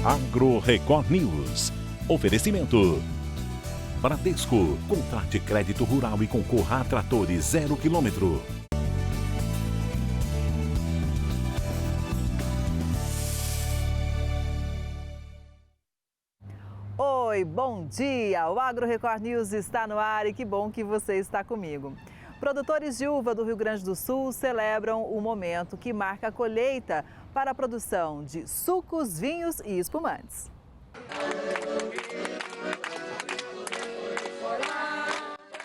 Agro Record News. Oferecimento. Bradesco. Contrate crédito rural e concorra a tratores 0 km. Oi, bom dia! O Agro Record News está no ar e que bom que você está comigo. Produtores de uva do Rio Grande do Sul celebram o momento que marca a colheita para a produção de sucos, vinhos e espumantes.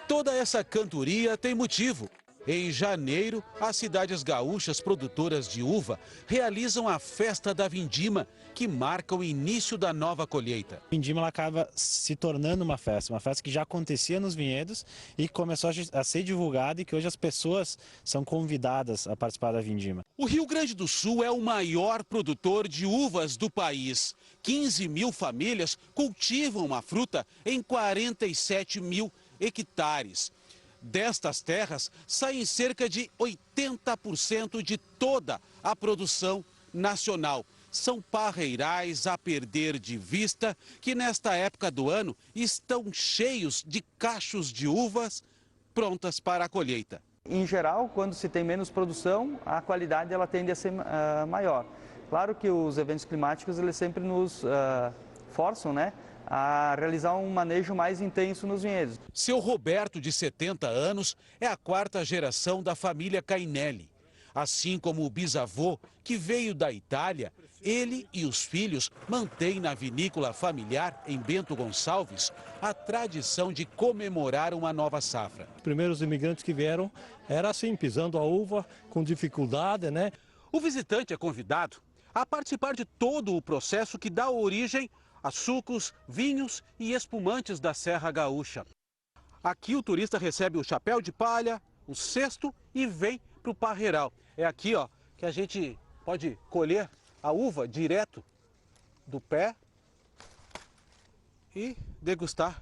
Toda essa cantoria tem motivo. Em janeiro, as cidades gaúchas produtoras de uva realizam a Festa da Vindima, que marca o início da nova colheita. A vindima ela acaba se tornando uma festa que já acontecia nos vinhedos e começou a ser divulgada e que hoje as pessoas são convidadas a participar da vindima. O Rio Grande do Sul é o maior produtor de uvas do país. 15 mil famílias cultivam a fruta em 47 mil hectares. Destas terras, saem cerca de 80% de toda a produção nacional. São parreirais a perder de vista que nesta época do ano estão cheios de cachos de uvas prontas para a colheita. Em geral, quando se tem menos produção, a qualidade ela tende a ser maior. Claro que os eventos climáticos eles sempre nos forçam, a realizar um manejo mais intenso nos vinhedos. Seu Roberto, de 70 anos, é a quarta geração da família Cainelli. Assim como o bisavô, que veio da Itália, ele e os filhos mantêm na vinícola familiar em Bento Gonçalves a tradição de comemorar uma nova safra. Os primeiros imigrantes que vieram era assim, pisando a uva com dificuldade, O visitante é convidado a participar de todo o processo que dá origem a sucos, vinhos e espumantes da Serra Gaúcha. Aqui o turista recebe o chapéu de palha, o cesto e vem para o parreiral. É aqui que a gente pode colher a uva direto do pé e degustar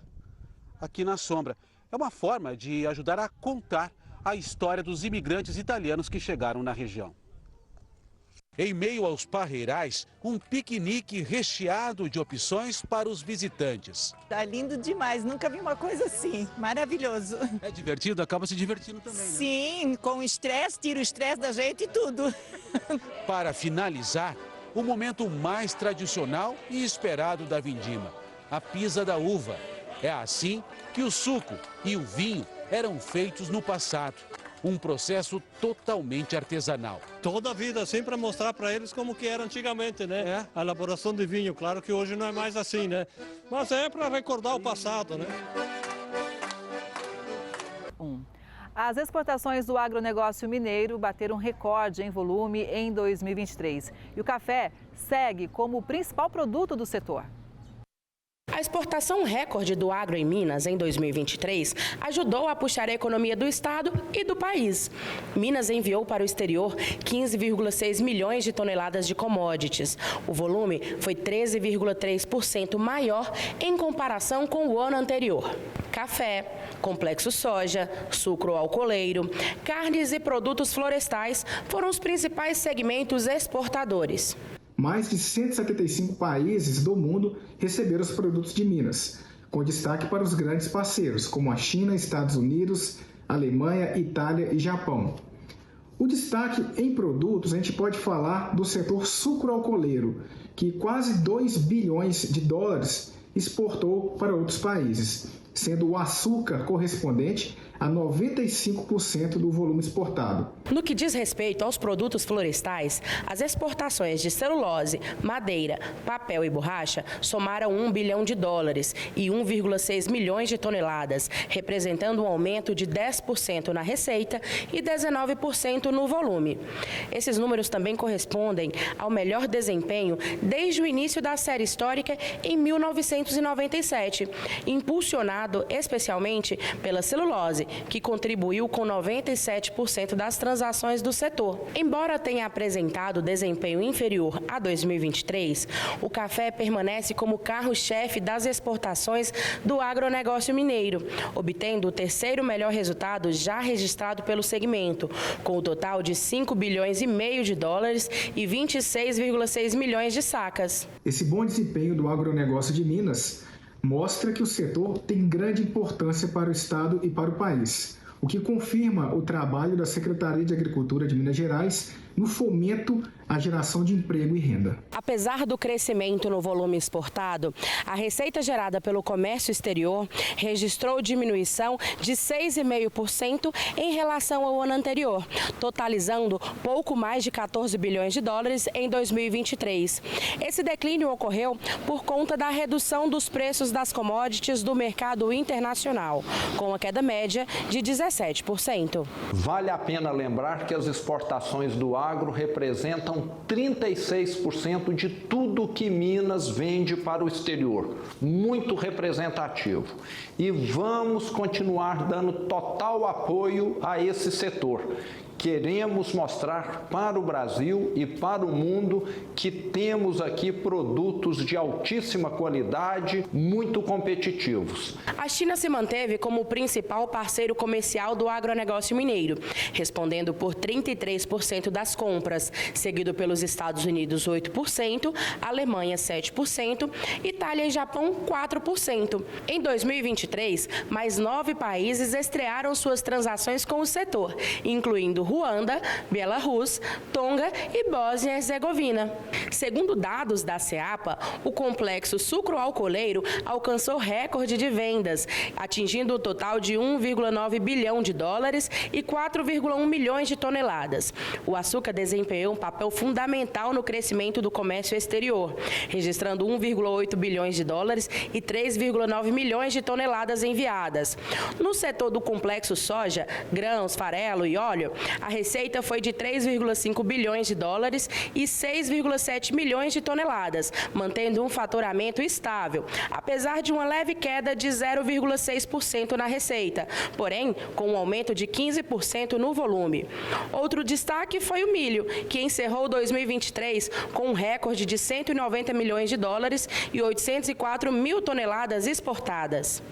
aqui na sombra. É uma forma de ajudar a contar a história dos imigrantes italianos que chegaram na região. Em meio aos parreirais, um piquenique recheado de opções para os visitantes. Tá lindo demais, nunca vi uma coisa assim, maravilhoso. É divertido, acaba se divertindo também, né? Sim, com estresse, tira o estresse da gente e tudo. Para finalizar, o momento mais tradicional e esperado da vindima, a pisa da uva. É assim que o suco e o vinho eram feitos no passado. Um processo totalmente artesanal. Toda a vida assim para mostrar para eles como que era antigamente, A elaboração de vinho, claro que hoje não é mais assim, Mas é para recordar o passado, As exportações do agronegócio mineiro bateram recorde em volume em 2023. E o café segue como o principal produto do setor. A exportação recorde do agro em Minas em 2023 ajudou a puxar a economia do estado e do país. Minas enviou para o exterior 15,6 milhões de toneladas de commodities. O volume foi 13,3% maior em comparação com o ano anterior. Café, complexo soja, sucro alcooleiro, carnes e produtos florestais foram os principais segmentos exportadores. Mais de 175 países do mundo receberam os produtos de Minas, com destaque para os grandes parceiros, como a China, Estados Unidos, Alemanha, Itália e Japão. O destaque em produtos, a gente pode falar do setor sucro-alcooleiro, que quase 2 bilhões de dólares exportou para outros países, sendo o açúcar correspondente a 95% do volume exportado. No que diz respeito aos produtos florestais, as exportações de celulose, madeira, papel e borracha somaram 1 bilhão de dólares e 1,6 milhões de toneladas, representando um aumento de 10% na receita e 19% no volume. Esses números também correspondem ao melhor desempenho desde o início da série histórica em 1997, impulsionado especialmente pela celulose, que contribuiu com 97% das transações do setor. Embora tenha apresentado desempenho inferior a 2023, o café permanece como carro-chefe das exportações do agronegócio mineiro, obtendo o terceiro melhor resultado já registrado pelo segmento, com o total de 5 bilhões e meio de dólares e 26,6 milhões de sacas. Esse bom desempenho do agronegócio de Minas mostra que o setor tem grande importância para o Estado e para o país, o que confirma o trabalho da Secretaria de Agricultura de Minas Gerais no fomento à geração de emprego e renda. Apesar do crescimento no volume exportado, a receita gerada pelo comércio exterior registrou diminuição de 6,5% em relação ao ano anterior, totalizando pouco mais de 14 bilhões de dólares em 2023. Esse declínio ocorreu por conta da redução dos preços das commodities do mercado internacional, com a queda média de 17%. Vale a pena lembrar que as exportações do agro representam 36% de tudo que Minas vende para o exterior. Muito representativo. E vamos continuar dando total apoio a esse setor. Queremos mostrar para o Brasil e para o mundo que temos aqui produtos de altíssima qualidade, muito competitivos. A China se manteve como o principal parceiro comercial do agronegócio mineiro, respondendo por 33% das compras, seguido pelos Estados Unidos 8%, Alemanha 7%, Itália e Japão 4%. Em 2023, mais 9 países estrearam suas transações com o setor, incluindo Ruanda, Bielorrússia, Tonga e Bósnia e Herzegovina. Segundo dados da CEAPA, o complexo sucroalcooleiro alcançou recorde de vendas, atingindo o total de 1,9 bilhão de dólares e 4,1 milhões de toneladas. O açúcar desempenhou um papel fundamental no crescimento do comércio exterior, registrando 1,8 bilhões de dólares e 3,9 milhões de toneladas enviadas. No setor do complexo soja, grãos, farelo e óleo, a receita foi de 3,5 bilhões de dólares e 6,7 milhões de toneladas, mantendo um faturamento estável, apesar de uma leve queda de 0,6% na receita, porém com um aumento de 15% no volume. Outro destaque foi o milho, que encerrou 2023 com um recorde de 190 milhões de dólares e 804 mil toneladas exportadas.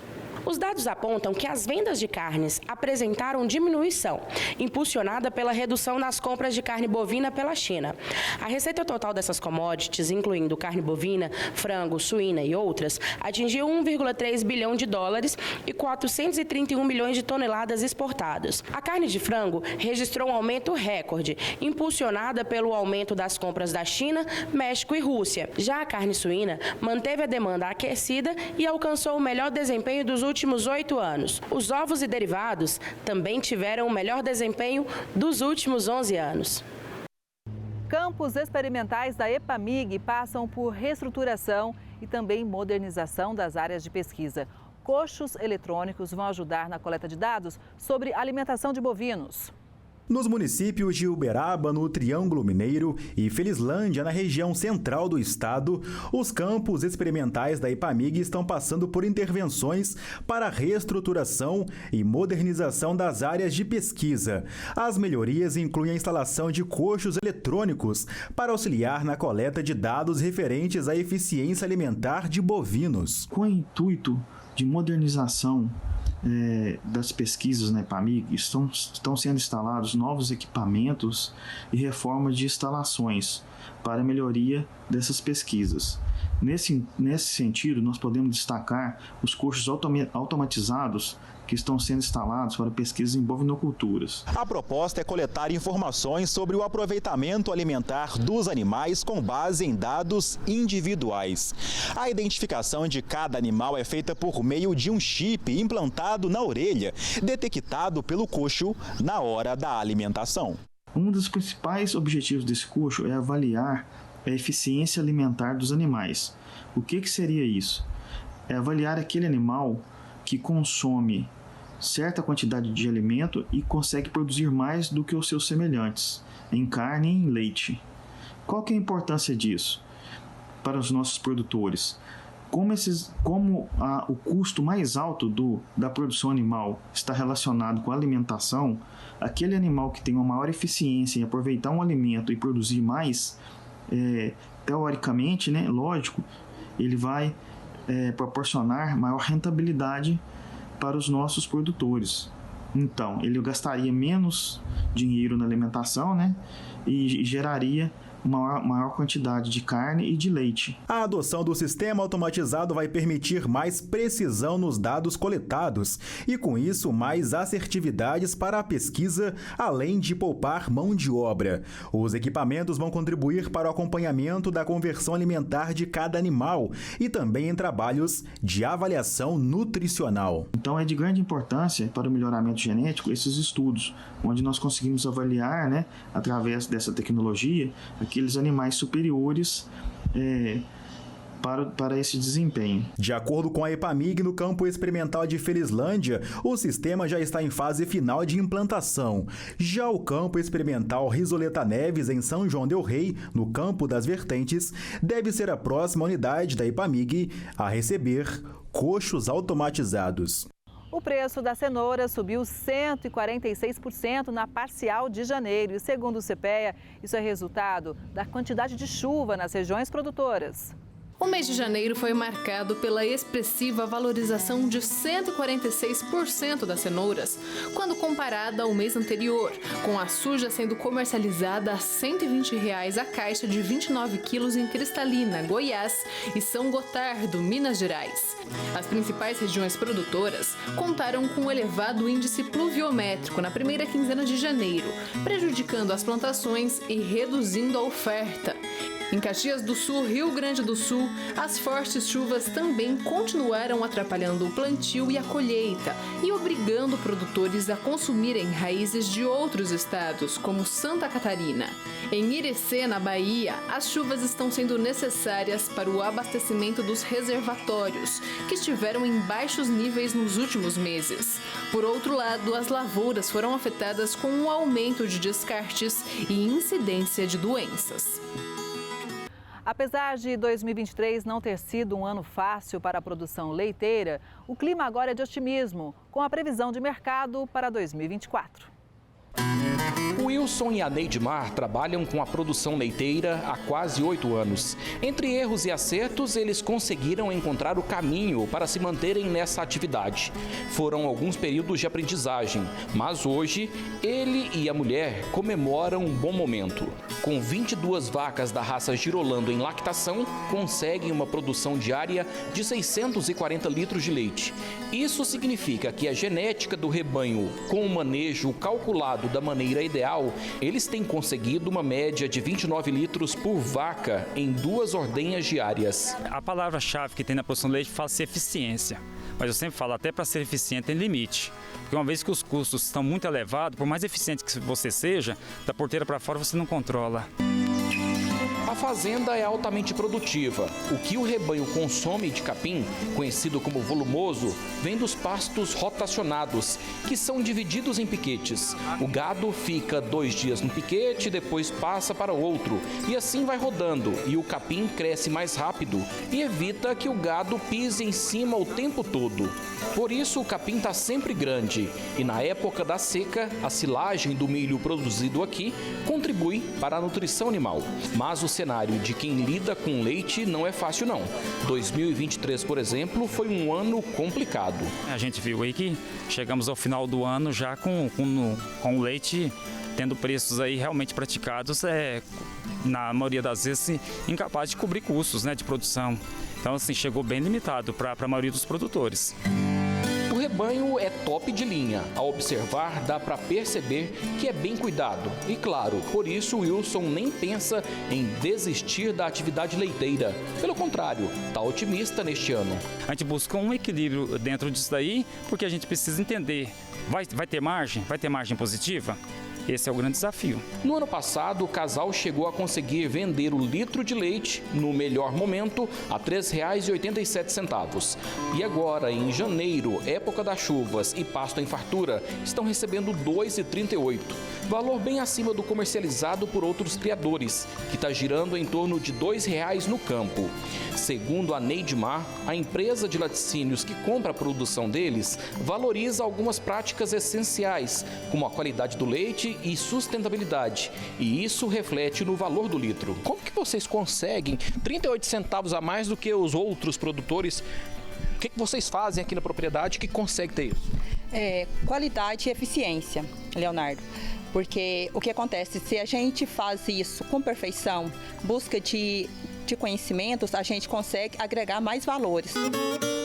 Os dados apontam que as vendas de carnes apresentaram diminuição, impulsionada pela redução nas compras de carne bovina pela China. A receita total dessas commodities, incluindo carne bovina, frango, suína e outras, atingiu 1,3 bilhão de dólares e 431 milhões de toneladas exportadas. A carne de frango registrou um aumento recorde, impulsionada pelo aumento das compras da China, México e Rússia. Já a carne suína manteve a demanda aquecida e alcançou o melhor desempenho dos últimos 8 anos. Os ovos e derivados também tiveram o melhor desempenho dos últimos 11 anos. Campos experimentais da EPAMIG passam por reestruturação e também modernização das áreas de pesquisa. Coxos eletrônicos vão ajudar na coleta de dados sobre alimentação de bovinos. Nos municípios de Uberaba, no Triângulo Mineiro, e Felizlândia, na região central do estado, os campos experimentais da EPAMIG estão passando por intervenções para reestruturação e modernização das áreas de pesquisa. As melhorias incluem a instalação de coxos eletrônicos para auxiliar na coleta de dados referentes à eficiência alimentar de bovinos. Com o intuito de modernização das pesquisas na EPAMIG, estão sendo instalados novos equipamentos e reforma de instalações para a melhoria dessas pesquisas. Nesse sentido, nós podemos destacar os coxos automatizados que estão sendo instalados para pesquisas em bovinoculturas. A proposta é coletar informações sobre o aproveitamento alimentar dos animais com base em dados individuais. A identificação de cada animal é feita por meio de um chip implantado na orelha, detectado pelo coxo na hora da alimentação. Um dos principais objetivos desse coxo é avaliar a eficiência alimentar dos animais. O que seria isso? É avaliar aquele animal que consome certa quantidade de alimento e consegue produzir mais do que os seus semelhantes, em carne e em leite. Qual que é a importância disso para os nossos produtores? Como o custo mais alto da produção animal está relacionado com a alimentação, aquele animal que tem uma maior eficiência em aproveitar um alimento e produzir mais, teoricamente, né, lógico, ele vai proporcionar maior rentabilidade para os nossos produtores. Então, ele gastaria menos dinheiro na alimentação, né, e geraria uma maior quantidade de carne e de leite. A adoção do sistema automatizado vai permitir mais precisão nos dados coletados e, com isso, mais assertividades para a pesquisa, além de poupar mão de obra. Os equipamentos vão contribuir para o acompanhamento da conversão alimentar de cada animal e também em trabalhos de avaliação nutricional. Então, é de grande importância para o melhoramento genético esses estudos, onde nós conseguimos avaliar, né, através dessa tecnologia, aqueles animais superiores para esse desempenho. De acordo com a EPAMIG, no campo experimental de Felizlândia, o sistema já está em fase final de implantação. Já o campo experimental Risoleta Neves, em São João del Rei, no Campo das Vertentes, deve ser a próxima unidade da EPAMIG a receber coxos automatizados. O preço da cenoura subiu 146% na parcial de janeiro e, segundo o CPEA, isso é resultado da quantidade de chuva nas regiões produtoras. O mês de janeiro foi marcado pela expressiva valorização de 146% das cenouras, quando comparada ao mês anterior, com a suja sendo comercializada a R$ 120 a caixa de 29 quilos em Cristalina, Goiás, e São Gotardo, Minas Gerais. As principais regiões produtoras contaram com um elevado índice pluviométrico na primeira quinzena de janeiro, prejudicando as plantações e reduzindo a oferta. Em Caxias do Sul, Rio Grande do Sul, as fortes chuvas também continuaram atrapalhando o plantio e a colheita e obrigando produtores a consumirem raízes de outros estados, como Santa Catarina. Em Irecê, na Bahia, as chuvas estão sendo necessárias para o abastecimento dos reservatórios, que estiveram em baixos níveis nos últimos meses. Por outro lado, as lavouras foram afetadas com um aumento de descartes e incidência de doenças. Apesar de 2023 não ter sido um ano fácil para a produção leiteira, o clima agora é de otimismo, com a previsão de mercado para 2024. O Wilson e a Neidmar trabalham com a produção leiteira há quase 8 anos. Entre erros e acertos, eles conseguiram encontrar o caminho para se manterem nessa atividade. Foram alguns períodos de aprendizagem, mas hoje ele e a mulher comemoram um bom momento. Com 22 vacas da raça Girolando em lactação, conseguem uma produção diária de 640 litros de leite. Isso significa que a genética do rebanho, com o manejo calculado da maneira ideal, eles têm conseguido uma média de 29 litros por vaca em 2 ordenhas diárias. A palavra-chave que tem na produção de leite fala-se eficiência, mas eu sempre falo, até para ser eficiente tem limite. Porque uma vez que os custos estão muito elevados, por mais eficiente que você seja, da porteira para fora você não controla. A fazenda é altamente produtiva. O que o rebanho consome de capim, conhecido como volumoso, vem dos pastos rotacionados, que são divididos em piquetes. O gado fica 2 dias no piquete, depois passa para outro, e assim vai rodando, e o capim cresce mais rápido e evita que o gado pise em cima o tempo todo. Por isso, o capim está sempre grande, e na época da seca, a silagem do milho produzido aqui contribui para a nutrição animal. Mas o cenário de quem lida com leite não é fácil não. 2023, por exemplo, foi um ano complicado. A gente viu aí que chegamos ao final do ano já com o leite tendo preços aí realmente praticados, na maioria das vezes incapaz de cobrir custos, de produção. Então assim, chegou bem limitado para a maioria dos produtores. O rebanho é top de linha. Ao observar, dá para perceber que é bem cuidado. E claro, por isso o Wilson nem pensa em desistir da atividade leiteira. Pelo contrário, está otimista neste ano. A gente busca um equilíbrio dentro disso daí, porque a gente precisa entender, vai ter margem? Vai ter margem positiva? Esse é o grande desafio. No ano passado, o casal chegou a conseguir vender o litro de leite, no melhor momento, a R$ 3,87. E agora, em janeiro, época das chuvas e pasto em fartura, estão recebendo R$ 2,38. Valor bem acima do comercializado por outros criadores, que está girando em torno de R$ 2,00 no campo. Segundo a Neidmar, a empresa de laticínios que compra a produção deles valoriza algumas práticas essenciais, como a qualidade do leite e sustentabilidade. E isso reflete no valor do litro. Como que vocês conseguem 38 centavos a mais do que os outros produtores? O que vocês fazem aqui na propriedade que consegue ter isso? Qualidade e eficiência, Leonardo. Porque o que acontece, se a gente faz isso com perfeição, busca de conhecimentos, a gente consegue agregar mais valores.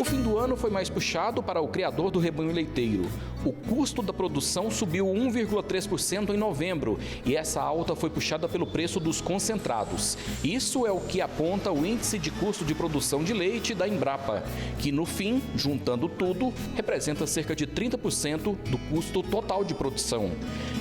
O fim do ano foi mais puxado para o criador do rebanho leiteiro. O custo da produção subiu 1,3% em novembro e essa alta foi puxada pelo preço dos concentrados. Isso é o que aponta o índice de custo de produção de leite da Embrapa, que no fim, juntando tudo, representa cerca de 30% do custo total de produção.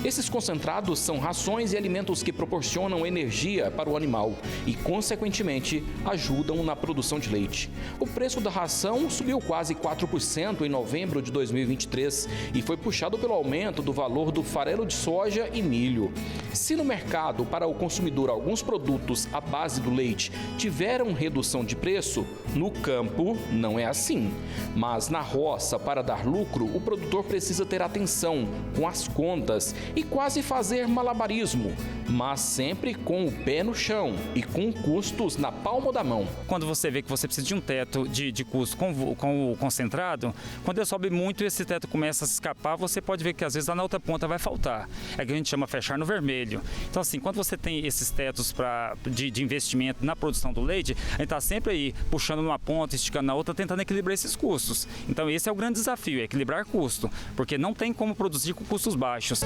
Esses concentrados são rações e alimentos que proporcionam energia para o animal e, consequentemente, ajudam na produção de leite. O preço da ração subiu quase 4% em novembro de 2023 e foi puxado pelo aumento do valor do farelo de soja e milho. Se no mercado, para o consumidor, alguns produtos à base do leite tiveram redução de preço, no campo não é assim. Mas na roça, para dar lucro, o produtor precisa ter atenção com as contas e quase fazer malabarismo, mas sempre com o pé no chão e com custos na palma da mão. Quando você vê que você precisa de um teto de custo com o concentrado, quando ele sobe muito e esse teto começa a se escapar, você pode ver que às vezes lá na outra ponta vai faltar. É que a gente chama fechar no vermelho. Então assim, quando você tem esses tetos de investimento na produção do leite, a gente está sempre aí puxando numa ponta, esticando na outra, tentando equilibrar esses custos. Então esse é o grande desafio, é equilibrar custo, porque não tem como produzir com custos baixos.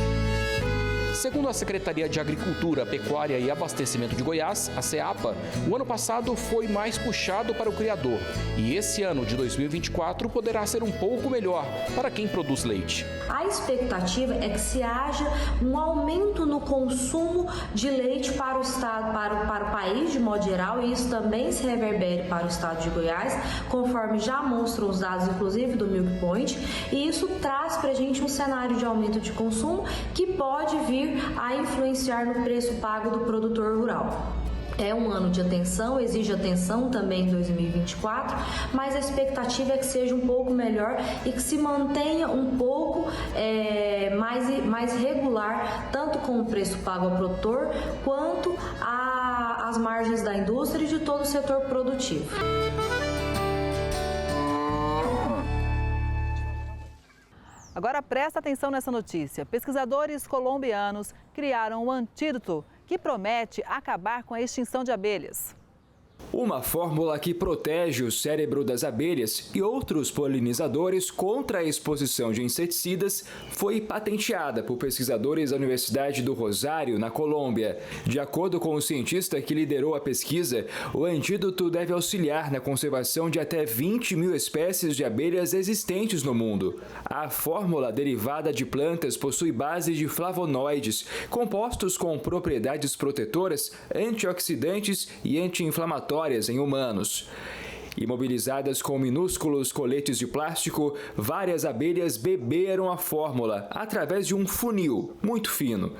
Segundo a Secretaria de Agricultura, Pecuária e Abastecimento de Goiás, a SEAPA, o ano passado foi mais puxado para o criador e esse ano de 2024 poderá ser um pouco melhor para quem produz leite. A expectativa é que se haja um aumento no consumo de leite para o estado, para o país de modo geral, e isso também se reverbere para o estado de Goiás, conforme já mostram os dados, inclusive do Milk Point, e isso traz para a gente um cenário de aumento de consumo que pode vir a influenciar no preço pago do produtor rural. É um ano de atenção, exige atenção também em 2024, mas a expectativa é que seja um pouco melhor e que se mantenha um pouco mais regular, tanto com o preço pago ao produtor, quanto às margens da indústria e de todo o setor produtivo. Agora presta atenção nessa notícia. Pesquisadores colombianos criaram um antídoto que promete acabar com a extinção de abelhas. Uma fórmula que protege o cérebro das abelhas e outros polinizadores contra a exposição de inseticidas foi patenteada por pesquisadores da Universidade do Rosário, na Colômbia. De acordo com o cientista que liderou a pesquisa, o antídoto deve auxiliar na conservação de até 20 mil espécies de abelhas existentes no mundo. A fórmula derivada de plantas possui base de flavonoides, compostos com propriedades protetoras, antioxidantes e anti-inflamatórias em humanos. Imobilizadas com minúsculos coletes de plástico, várias abelhas beberam a fórmula através de um funil muito fino.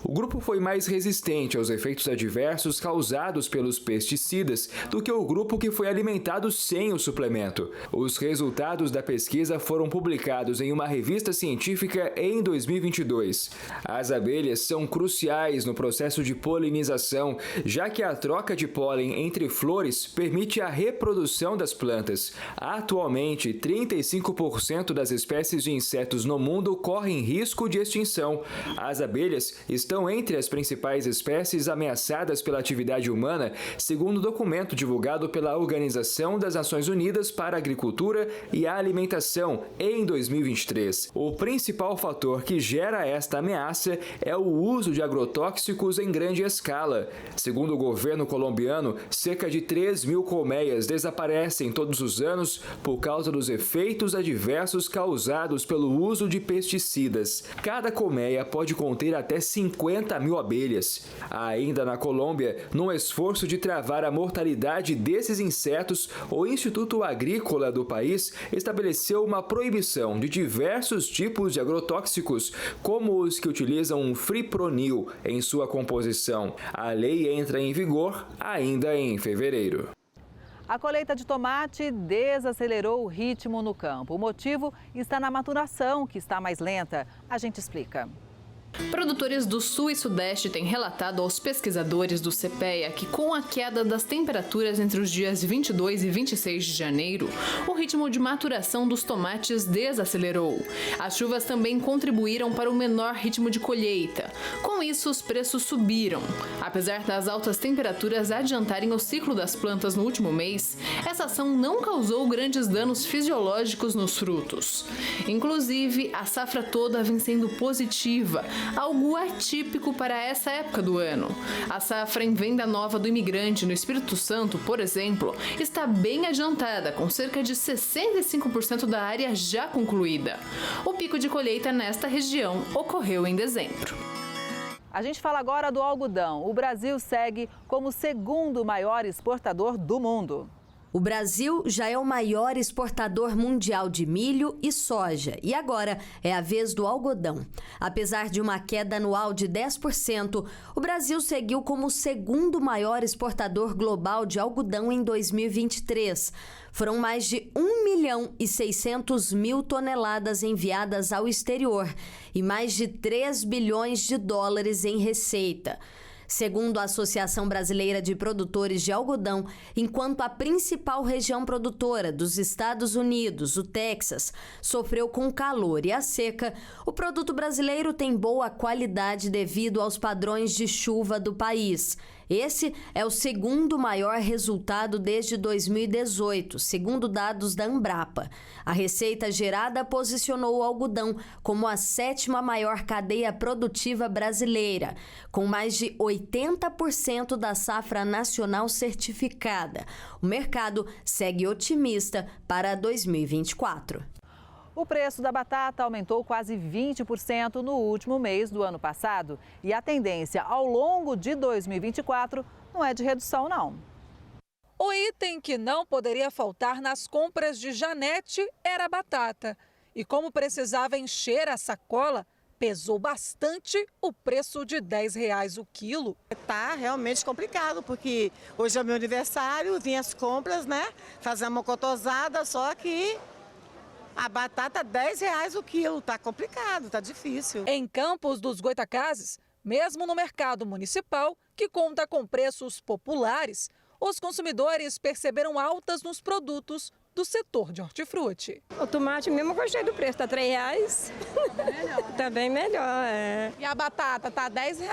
O grupo foi mais resistente aos efeitos adversos causados pelos pesticidas do que o grupo que foi alimentado sem o suplemento. Os resultados da pesquisa foram publicados em uma revista científica em 2022. As abelhas são cruciais no processo de polinização, já que a troca de pólen entre flores permite a reprodução das plantas. Atualmente, 35% das espécies de insetos no mundo correm risco de extinção. As abelhas estão estão entre as principais espécies ameaçadas pela atividade humana, segundo o documento divulgado pela Organização das Nações Unidas para a Agricultura e a Alimentação em 2023. O principal fator que gera esta ameaça é o uso de agrotóxicos em grande escala. Segundo o governo colombiano, cerca de 3.000 colmeias desaparecem todos os anos por causa dos efeitos adversos causados pelo uso de pesticidas. Cada colmeia pode conter até 50.000 abelhas. Ainda na Colômbia, num esforço de travar a mortalidade desses insetos, o Instituto Agrícola do país estabeleceu uma proibição de diversos tipos de agrotóxicos, como os que utilizam fipronil em sua composição. A lei entra em vigor ainda em fevereiro. A colheita de tomate desacelerou o ritmo no campo. O motivo está na maturação, que está mais lenta. A gente explica. Produtores do Sul e Sudeste têm relatado aos pesquisadores do CPEA que, com a queda das temperaturas entre os dias 22 e 26 de janeiro, o ritmo de maturação dos tomates desacelerou. As chuvas também contribuíram para o menor ritmo de colheita. Com isso, os preços subiram. Apesar das altas temperaturas adiantarem o ciclo das plantas no último mês, essa ação não causou grandes danos fisiológicos nos frutos. Inclusive, a safra toda vem sendo positiva, algo atípico para essa época do ano. A safra em Venda Nova do Imigrante no Espírito Santo, por exemplo, está bem adiantada, com cerca de 65% da área já concluída. O pico de colheita nesta região ocorreu em dezembro. A gente fala agora do algodão. O Brasil segue como o segundo maior exportador do mundo. O Brasil já é o maior exportador mundial de milho e soja e agora é a vez do algodão. Apesar de uma queda anual de 10%, o Brasil seguiu como o segundo maior exportador global de algodão em 2023. Foram mais de 1.600.000 toneladas enviadas ao exterior e mais de 3 bilhões de dólares em receita. Segundo a Associação Brasileira de Produtores de Algodão, enquanto a principal região produtora dos Estados Unidos, o Texas, sofreu com o calor e a seca, o produto brasileiro tem boa qualidade devido aos padrões de chuva do país. Esse é o segundo maior resultado desde 2018, segundo dados da Embrapa. A receita gerada posicionou o algodão como a 7ª maior cadeia produtiva brasileira, com mais de 80% da safra nacional certificada. O mercado segue otimista para 2024. O preço da batata aumentou quase 20% no último mês do ano passado e a tendência ao longo de 2024 não é de redução, não. O item que não poderia faltar nas compras de Janete era a batata. E como precisava encher a sacola, pesou bastante o preço de R$10 o quilo. Tá realmente complicado, porque hoje é meu aniversário, vim as compras, né? Fazer uma mocotosada, só que a batata R$10 o quilo, tá complicado, tá difícil. Em Campos dos Goitacazes, mesmo no mercado municipal, que conta com preços populares, os consumidores perceberam altas nos produtos do setor de hortifruti. O tomate mesmo eu gostei do preço, tá R$3. Tá bem melhor, é. E a batata tá R$10?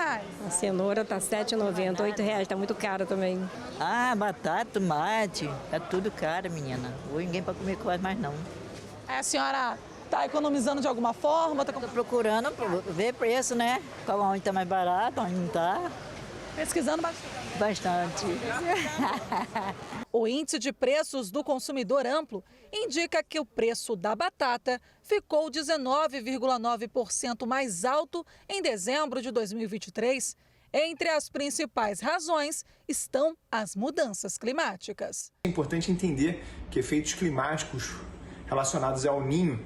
A cenoura tá R$7,90, R$8, tá muito cara também. Ah, batata, tomate, tá tudo caro, menina. Hoje ninguém pode comer quase mais não. A senhora está economizando de alguma forma? Estou procurando ver preço, né? Qual onde está mais barato, onde não está. Pesquisando bastante. Bastante. O índice de preços do consumidor amplo indica que o preço da batata ficou 19,9% mais alto em dezembro de 2023. Entre as principais razões estão as mudanças climáticas. É importante entender que efeitos climáticos relacionados ao Ninho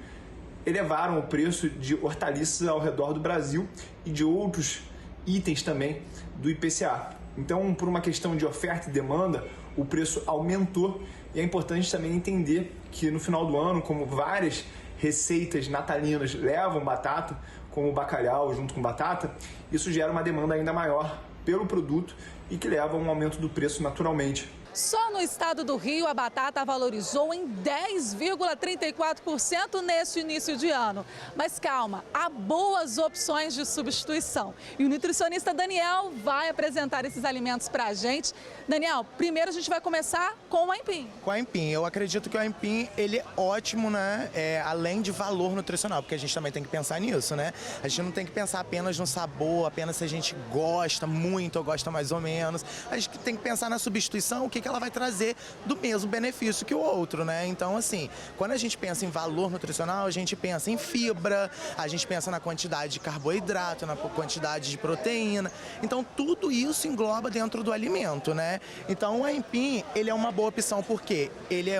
elevaram o preço de hortaliças ao redor do Brasil e de outros itens também do IPCA. Então, por uma questão de oferta e demanda, o preço aumentou e é importante também entender que no final do ano, como várias receitas natalinas levam batata, como o bacalhau junto com batata, isso gera uma demanda ainda maior pelo produto e que leva a um aumento do preço naturalmente. Só no estado do Rio, a batata valorizou em 10,34% neste início de ano. Mas calma, há boas opções de substituição. E o nutricionista Daniel vai apresentar esses alimentos para a gente. Daniel, primeiro a gente vai começar com o aipim. Com o aipim. Eu acredito que o aipim, ele é ótimo, né? Além de valor nutricional, porque a gente também tem que pensar nisso, né? A gente não tem que pensar apenas no sabor, apenas se a gente gosta muito ou gosta mais ou menos. A gente tem que pensar na substituição, o que ela vai trazer do mesmo benefício que o outro, né? Então, assim, quando a gente pensa em valor nutricional, a gente pensa em fibra, a gente pensa na quantidade de carboidrato, na quantidade de proteína. Então, tudo isso engloba dentro do alimento, né? Então, o aipim, ele é uma boa opção porque ele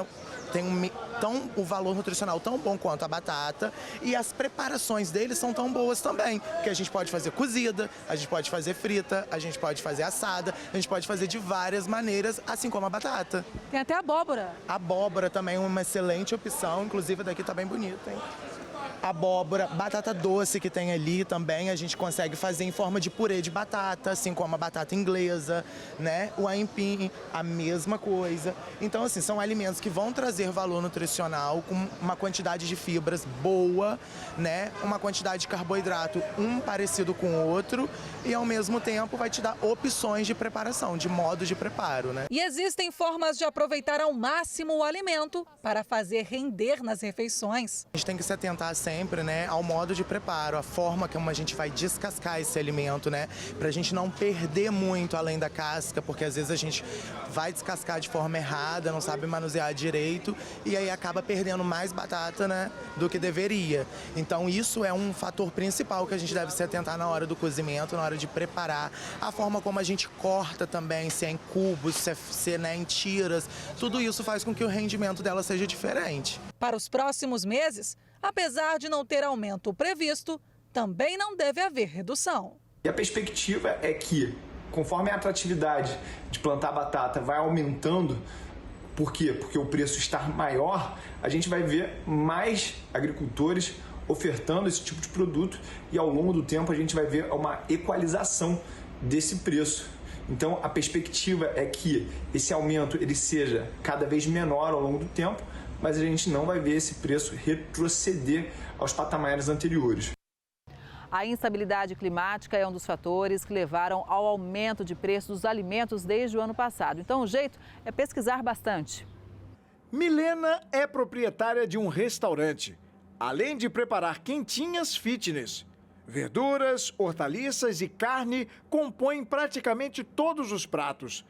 tem o valor nutricional tão bom quanto a batata e as preparações dele são tão boas também, porque a gente pode fazer cozida, a gente pode fazer frita, a gente pode fazer assada, a gente pode fazer de várias maneiras, assim como a batata. Tem até abóbora. Abóbora também é uma excelente opção, inclusive daqui tá bem bonita, hein? Abóbora, batata doce que tem ali também, a gente consegue fazer em forma de purê de batata, assim como a batata inglesa, né? O aipim, a mesma coisa. Então, assim, são alimentos que vão trazer valor nutricional com uma quantidade de fibras boa, né? Uma quantidade de carboidrato, um parecido com o outro e, ao mesmo tempo, vai te dar opções de preparação, de modos de preparo, né? E existem formas de aproveitar ao máximo o alimento para fazer render nas refeições. A gente tem que se atentar sempre, né, ao modo de preparo, a forma como a gente vai descascar esse alimento, né, pra gente não perder muito além da casca, porque às vezes a gente vai descascar de forma errada, não sabe manusear direito e aí acaba perdendo mais batata, né, do que deveria. Então isso é um fator principal que a gente deve se atentar na hora do cozimento, na hora de preparar, a forma como a gente corta também, se é em cubos, se é, né, em tiras, tudo isso faz com que o rendimento dela seja diferente. Para os próximos meses, apesar de não ter aumento previsto, também não deve haver redução. E a perspectiva é que, conforme a atratividade de plantar batata vai aumentando, por quê? Porque o preço está maior, a gente vai ver mais agricultores ofertando esse tipo de produto e ao longo do tempo a gente vai ver uma equalização desse preço. Então a perspectiva é que esse aumento ele seja cada vez menor ao longo do tempo, mas a gente não vai ver esse preço retroceder aos patamares anteriores. A instabilidade climática é um dos fatores que levaram ao aumento de preço dos alimentos desde o ano passado. Então, o jeito é pesquisar bastante. Milena é proprietária de um restaurante. Além de preparar quentinhas fitness, verduras, hortaliças e carne compõem praticamente todos os pratos.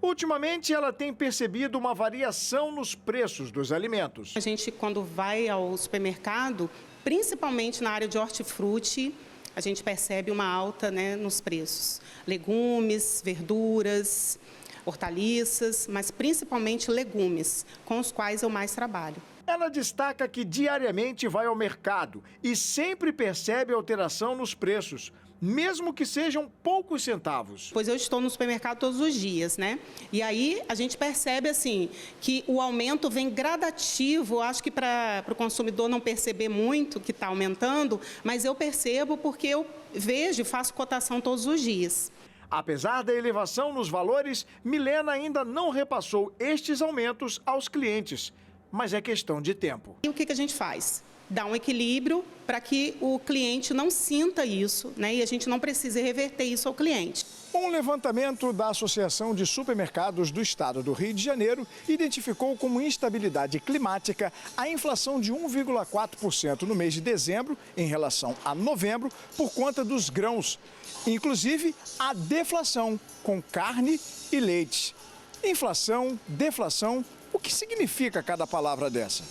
Ultimamente, ela tem percebido uma variação nos preços dos alimentos. A gente, quando vai ao supermercado, principalmente na área de hortifruti, a gente percebe uma alta, né, nos preços. Legumes, verduras, hortaliças, mas principalmente legumes, com os quais eu mais trabalho. Ela destaca que diariamente vai ao mercado e sempre percebe alteração nos preços, mesmo que sejam poucos centavos. Pois eu estou no supermercado todos os dias, né? E aí a gente percebe, assim, que o aumento vem gradativo. Acho que para o consumidor não perceber muito que está aumentando, mas eu percebo porque eu vejo, faço cotação todos os dias. Apesar da elevação nos valores, Milena ainda não repassou estes aumentos aos clientes, mas é questão de tempo. E o que a gente faz? Dá um equilíbrio para que o cliente não sinta isso, né? E a gente não precise reverter isso ao cliente. Um levantamento da Associação de Supermercados do Estado do Rio de Janeiro identificou como instabilidade climática a inflação de 1,4% no mês de dezembro em relação a novembro por conta dos grãos. Inclusive, a deflação com carne e leite. Inflação, deflação, o que significa cada palavra dessa?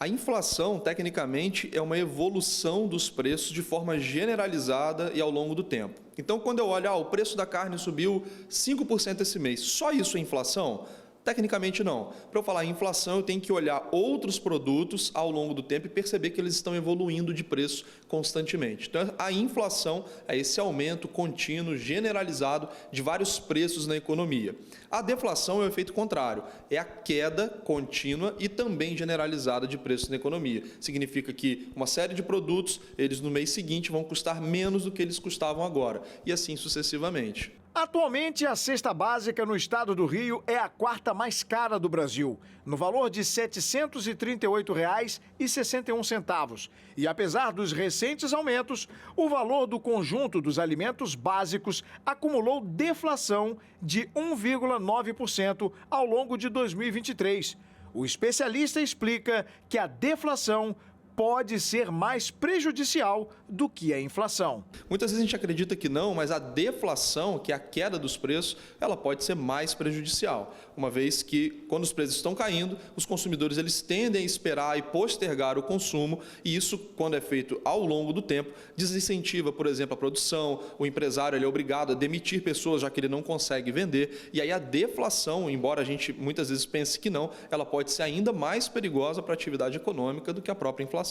A inflação, tecnicamente, é uma evolução dos preços de forma generalizada e ao longo do tempo. Então, quando eu olho, o preço da carne subiu 5% esse mês, só isso é inflação? Tecnicamente não. Para eu falar em inflação, eu tenho que olhar outros produtos ao longo do tempo e perceber que eles estão evoluindo de preço constantemente. Então, a inflação é esse aumento contínuo, generalizado de vários preços na economia. A deflação é o efeito contrário, é a queda contínua e também generalizada de preços na economia. Significa que uma série de produtos, eles no mês seguinte vão custar menos do que eles custavam agora, e assim sucessivamente. Atualmente, a cesta básica no estado do Rio é a quarta mais cara do Brasil, no valor de R$ 738,61. E apesar dos recentes aumentos, o valor do conjunto dos alimentos básicos acumulou deflação de 1,9% ao longo de 2023. O especialista explica que a deflação pode ser mais prejudicial do que a inflação. Muitas vezes a gente acredita que não, mas a deflação, que é a queda dos preços, ela pode ser mais prejudicial, uma vez que quando os preços estão caindo, os consumidores eles tendem a esperar e postergar o consumo, e isso, quando é feito ao longo do tempo, desincentiva, por exemplo, a produção, o empresário ele é obrigado a demitir pessoas, já que ele não consegue vender, e aí a deflação, embora a gente muitas vezes pense que não, ela pode ser ainda mais perigosa para a atividade econômica do que a própria inflação.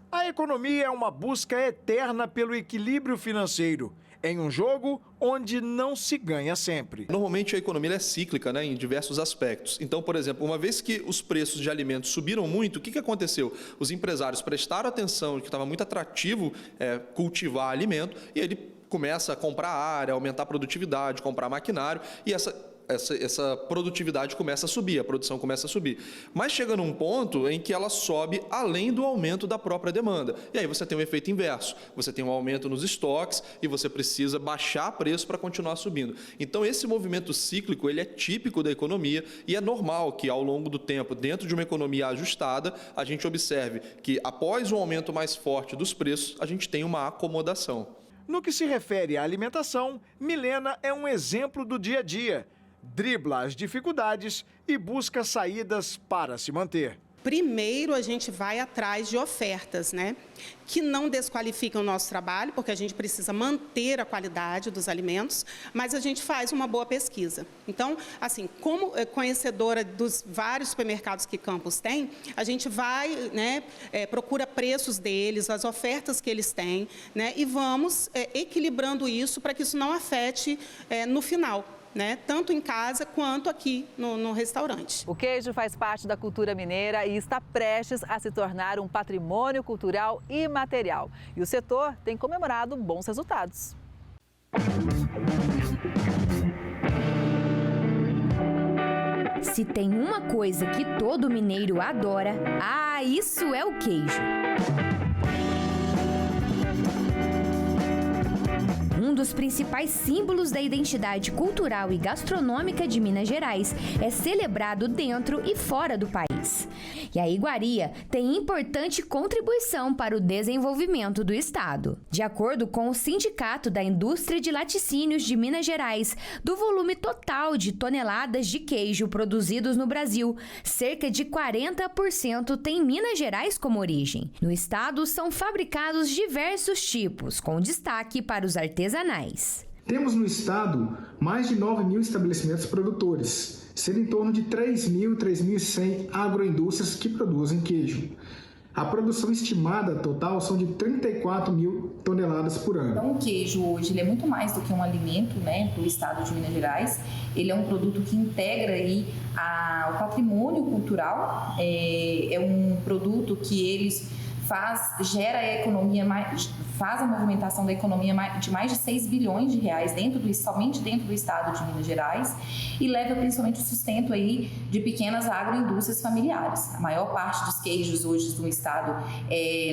A economia é uma busca eterna pelo equilíbrio financeiro, em um jogo onde não se ganha sempre. Normalmente a economia é cíclica, né, em diversos aspectos. Então, por exemplo, uma vez que os preços de alimentos subiram muito, o que aconteceu? Os empresários prestaram atenção que estava muito atrativo cultivar alimento e ele começa a comprar área, aumentar a produtividade, comprar maquinário e essa produtividade começa a subir, a produção começa a subir. Mas chega num ponto em que ela sobe além do aumento da própria demanda. E aí você tem um efeito inverso. Você tem um aumento nos estoques e você precisa baixar preço para continuar subindo. Então esse movimento cíclico ele é típico da economia e é normal que ao longo do tempo, dentro de uma economia ajustada, a gente observe que após um aumento mais forte dos preços, a gente tem uma acomodação. No que se refere à alimentação, Milena é um exemplo do dia a dia. Dribla as dificuldades e busca saídas para se manter. Primeiro, a gente vai atrás de ofertas, né? Que não desqualificam o nosso trabalho, porque a gente precisa manter a qualidade dos alimentos, mas a gente faz uma boa pesquisa. Então, assim, como conhecedora dos vários supermercados que Campos tem, a gente vai, né, procura preços deles, as ofertas que eles têm, né, e vamos equilibrando isso para que isso não afete no final. Né, tanto em casa quanto aqui no restaurante. O queijo faz parte da cultura mineira e está prestes a se tornar um patrimônio cultural imaterial. E o setor tem comemorado bons resultados. Se tem uma coisa que todo mineiro adora, isso é o queijo. Um dos principais símbolos da identidade cultural e gastronômica de Minas Gerais é celebrado dentro e fora do país. E a iguaria tem importante contribuição para o desenvolvimento do estado. De acordo com o Sindicato da Indústria de Laticínios de Minas Gerais, do volume total de toneladas de queijo produzidos no Brasil, cerca de 40% tem Minas Gerais como origem. No estado são fabricados diversos tipos, com destaque para os artesanais. Temos no estado mais de 9.000 estabelecimentos produtores, sendo em torno de 3.000, 3.100 agroindústrias que produzem queijo. A produção estimada total são de 34.000 toneladas por ano. Então, o queijo hoje ele é muito mais do que um alimento, né, do estado de Minas Gerais. Ele é um produto que integra aí o patrimônio cultural. É um produto que eles gera a economia, faz a movimentação da economia de mais de 6 bilhões de reais somente dentro do estado de Minas Gerais e leva principalmente o sustento aí de pequenas agroindústrias familiares. A maior parte dos queijos hoje do estado,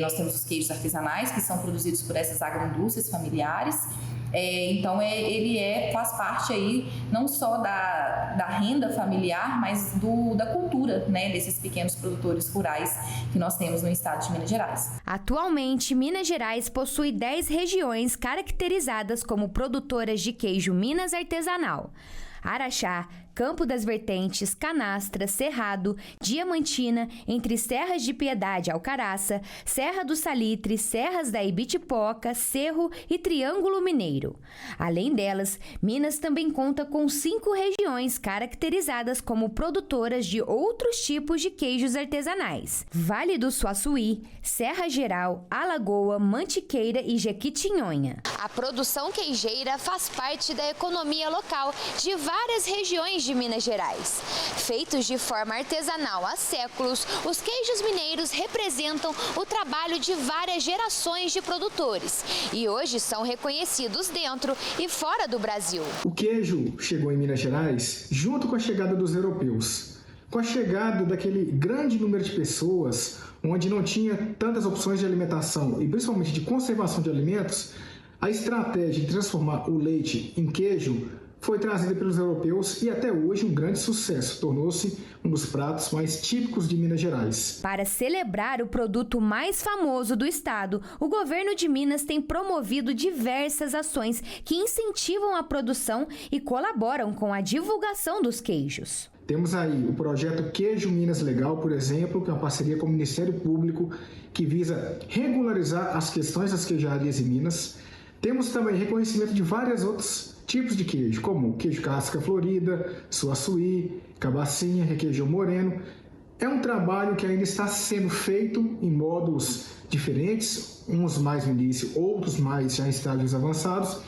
nós temos os queijos artesanais que são produzidos por essas agroindústrias familiares. Então ele faz parte aí não só da renda familiar, mas da cultura, né, desses pequenos produtores rurais que nós temos no estado de Minas Gerais. Atualmente, Minas Gerais possui 10 regiões caracterizadas como produtoras de queijo Minas artesanal: Araxá, Campo das Vertentes, Canastra, Cerrado, Diamantina, entre Serras de Piedade e Alcaraça, Serra do Salitre, Serras da Ibitipoca, Cerro e Triângulo Mineiro. Além delas, Minas também conta com 5 regiões caracterizadas como produtoras de outros tipos de queijos artesanais: Vale do Suaçuí, Serra Geral, Alagoa, Mantiqueira e Jequitinhonha. A produção queijeira faz parte da economia local de várias regiões de Minas Gerais. Feitos de forma artesanal há séculos, os queijos mineiros representam o trabalho de várias gerações de produtores e hoje são reconhecidos dentro e fora do Brasil. O queijo chegou em Minas Gerais junto com a chegada dos europeus. Com a chegada daquele grande número de pessoas, onde não tinha tantas opções de alimentação e principalmente de conservação de alimentos, a estratégia de transformar o leite em queijo foi trazida pelos europeus e até hoje um grande sucesso. Tornou-se um dos pratos mais típicos de Minas Gerais. Para celebrar o produto mais famoso do estado, o governo de Minas tem promovido diversas ações que incentivam a produção e colaboram com a divulgação dos queijos. Temos aí o projeto Queijo Minas Legal, por exemplo, que é uma parceria com o Ministério Público que visa regularizar as questões das queijarias em Minas. Temos também reconhecimento de vários outros tipos de queijo, como queijo casca florida, suaçuí, cabacinha, requeijão moreno. É um trabalho que ainda está sendo feito em módulos diferentes, uns mais no início, outros mais já em estágios avançados,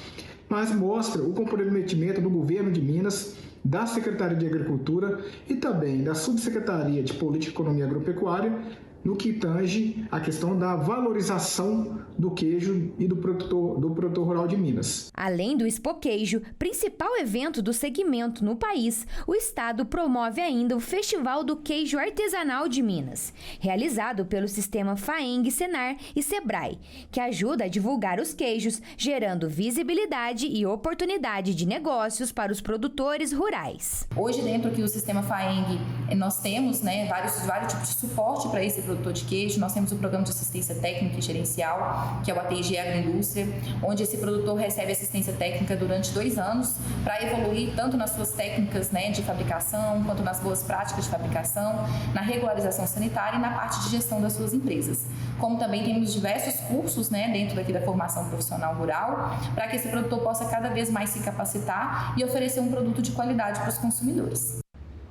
mas mostra o comprometimento do governo de Minas, da Secretaria de Agricultura e também da Subsecretaria de Política e Economia Agropecuária, no que tange a questão da valorização do queijo e do produtor rural de Minas. Além do Expo Queijo, principal evento do segmento no país, o estado promove ainda o Festival do Queijo Artesanal de Minas, realizado pelo sistema FAENG, Senar e Sebrae, que ajuda a divulgar os queijos, gerando visibilidade e oportunidade de negócios para os produtores rurais. Hoje, dentro aqui do sistema FAENG, nós temos vários tipos de suporte para esse produtor de queijo. Nós temos o programa de assistência técnica e gerencial, que é o ATG Agroindústria, onde esse produtor recebe assistência técnica durante 2 anos para evoluir tanto nas suas técnicas de fabricação, quanto nas boas práticas de fabricação, na regularização sanitária e na parte de gestão das suas empresas. Como também temos diversos cursos dentro daqui da formação profissional rural, para que esse produtor possa cada vez mais se capacitar e oferecer um produto de qualidade para os consumidores.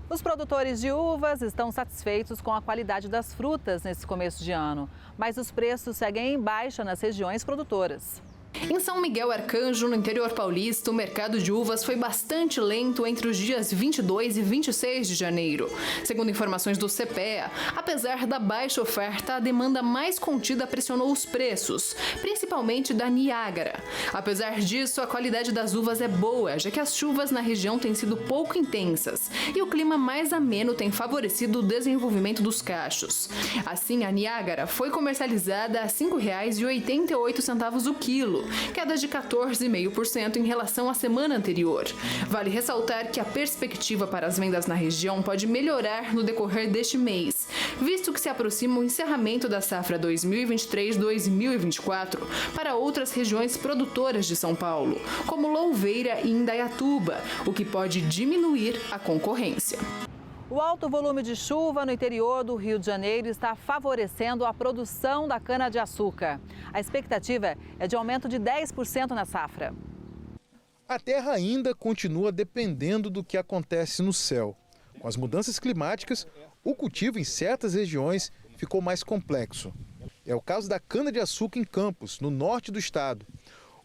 Os produtores de uvas estão satisfeitos com a qualidade das frutas nesse começo de ano, mas os preços seguem em baixa nas regiões produtoras. Em São Miguel Arcanjo, no interior paulista, o mercado de uvas foi bastante lento entre os dias 22 e 26 de janeiro. Segundo informações do CPEA, apesar da baixa oferta, a demanda mais contida pressionou os preços, principalmente da Niágara. Apesar disso, a qualidade das uvas é boa, já que as chuvas na região têm sido pouco intensas e o clima mais ameno tem favorecido o desenvolvimento dos cachos. Assim, a Niágara foi comercializada a R$ 5,88 o quilo, queda de 14,5% em relação à semana anterior. Vale ressaltar que a perspectiva para as vendas na região pode melhorar no decorrer deste mês, visto que se aproxima o encerramento da safra 2023-2024 para outras regiões produtoras de São Paulo, como Louveira e Indaiatuba, o que pode diminuir a concorrência. O alto volume de chuva no interior do Rio de Janeiro está favorecendo a produção da cana-de-açúcar. A expectativa é de aumento de 10% na safra. A terra ainda continua dependendo do que acontece no céu. Com as mudanças climáticas, o cultivo em certas regiões ficou mais complexo. É o caso da cana-de-açúcar em Campos, no norte do estado.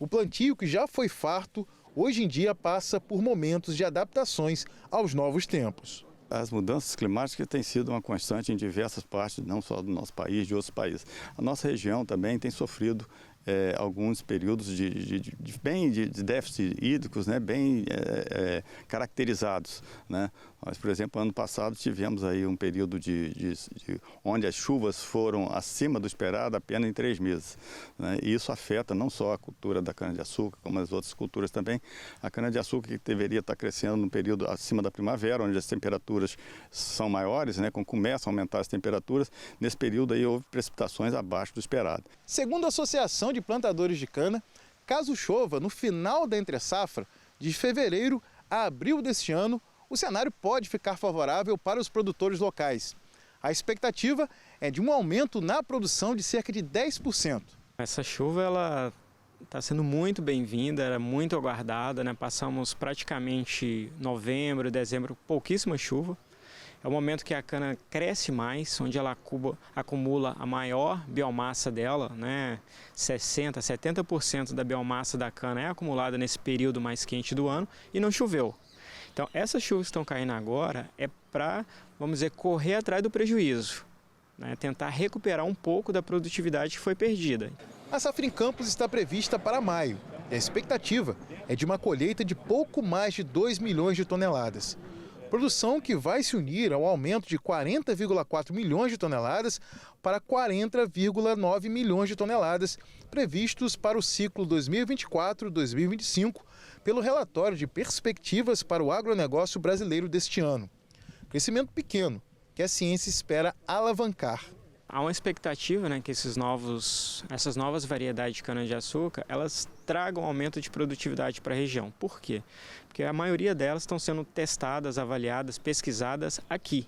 O plantio, que já foi farto, hoje em dia passa por momentos de adaptações aos novos tempos. As mudanças climáticas têm sido uma constante em diversas partes, não só do nosso país, de outros países. A nossa região também tem sofrido alguns períodos de déficit hídricos, bem caracterizados, Nós, por exemplo, ano passado tivemos aí um período onde as chuvas foram acima do esperado apenas em 3 meses. E isso afeta não só a cultura da cana-de-açúcar, como as outras culturas também. A cana-de-açúcar, que deveria estar crescendo no período acima da primavera, onde as temperaturas são maiores, quando começam a aumentar as temperaturas, nesse período aí houve precipitações abaixo do esperado. Segundo a Associação de Plantadores de Cana, caso chova no final da entre-safra, de fevereiro a abril deste ano, o cenário pode ficar favorável para os produtores locais. A expectativa é de um aumento na produção de cerca de 10%. Essa chuva ela está sendo muito bem-vinda, era muito aguardada, Passamos praticamente novembro, dezembro, pouquíssima chuva. É o momento que a cana cresce mais, onde ela acumula a maior biomassa dela, 60%, 70% da biomassa da cana é acumulada nesse período mais quente do ano e não choveu. Então, essas chuvas que estão caindo agora é para, vamos dizer, correr atrás do prejuízo, né? Tentar recuperar um pouco da produtividade que foi perdida. A safra em Campos está prevista para maio e a expectativa é de uma colheita de pouco mais de 2 milhões de toneladas. Produção que vai se unir ao aumento de 40,4 milhões de toneladas para 40,9 milhões de toneladas previstos para o ciclo 2024-2025 pelo relatório de perspectivas para o agronegócio brasileiro deste ano. Crescimento pequeno que a ciência espera alavancar. Há uma expectativa, né, que essas novas variedades de cana-de-açúcar, elas tragam aumento de produtividade para a região. Por quê? Porque a maioria delas estão sendo testadas, avaliadas, pesquisadas aqui.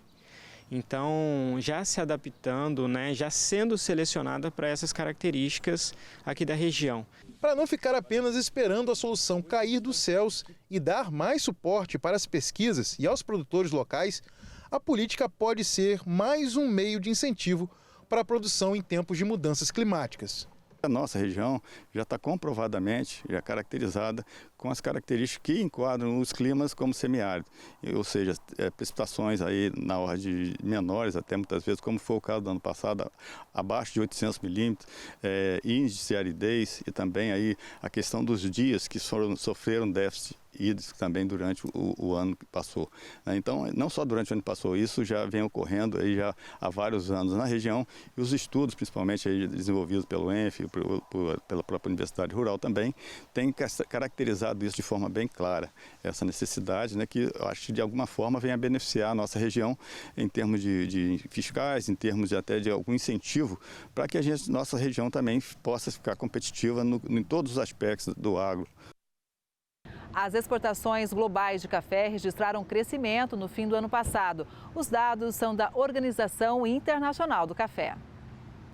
Então, já se adaptando, né, já sendo selecionada para essas características aqui da região. Para não ficar apenas esperando a solução cair dos céus e dar mais suporte para as pesquisas e aos produtores locais, a política pode ser mais um meio de incentivo para a produção em tempos de mudanças climáticas. A nossa região já está comprovadamente caracterizada com as características que enquadram os climas como semiárido, ou seja, precipitações aí na ordem menores, até muitas vezes, como foi o caso do ano passado, abaixo de 800 milímetros, índice de aridez e também aí a questão dos dias que sofreram déficit hídrico também durante o ano que passou. Então, não só durante o ano que passou, isso já vem ocorrendo aí já há vários anos na região e os estudos, principalmente aí desenvolvidos pelo ENF, pela própria Universidade Rural também, têm caracterizado isso de forma bem clara, essa necessidade, né, que eu acho que de alguma forma vem a beneficiar a nossa região em termos de fiscais, em termos até de algum incentivo para que nossa região também possa ficar competitiva em todos os aspectos do agro. As exportações globais de café registraram crescimento no fim do ano passado. Os dados são da Organização Internacional do Café.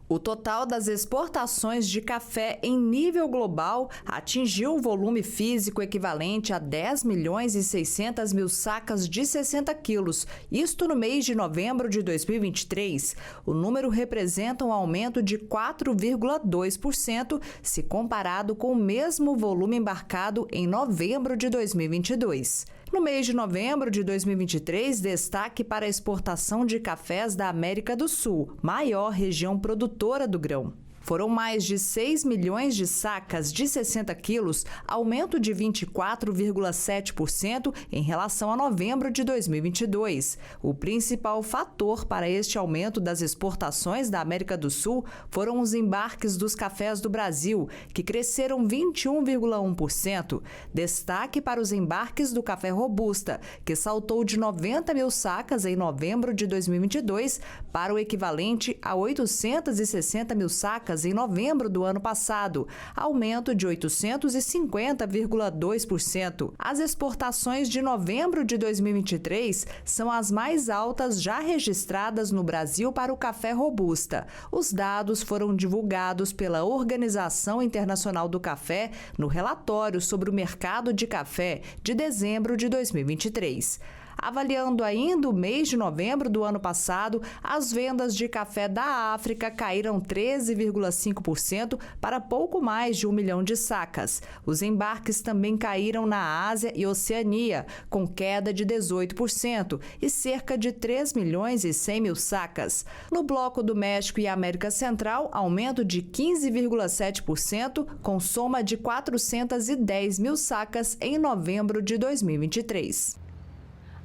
O total das exportações de café em nível global atingiu um volume físico equivalente a 10 milhões e 600 mil sacas de 60 quilos, isto no mês de novembro de 2023. O número representa um aumento de 4,2% se comparado com o mesmo volume embarcado em novembro de 2022. No mês de novembro de 2023, destaque para a exportação de cafés da América do Sul, maior região produtora do grão. Foram mais de 6 milhões de sacas de 60 quilos, aumento de 24,7% em relação a novembro de 2022. O principal fator para este aumento das exportações da América do Sul foram os embarques dos cafés do Brasil, que cresceram 21,1%. Destaque para os embarques do café robusta, que saltou de 90 mil sacas em novembro de 2022 para o equivalente a 860 mil sacas em novembro do ano passado, aumento de 850,2%. As exportações de novembro de 2023 são as mais altas já registradas no Brasil para o café robusta. Os dados foram divulgados pela Organização Internacional do Café no relatório sobre o mercado de café de dezembro de 2023. Avaliando ainda o mês de novembro do ano passado, as vendas de café da África caíram 13,5% para pouco mais de 1 milhão de sacas. Os embarques também caíram na Ásia e Oceania, com queda de 18% e cerca de 3 milhões e 100 mil sacas. No bloco do México e América Central, aumento de 15,7%, com soma de 410 mil sacas em novembro de 2023.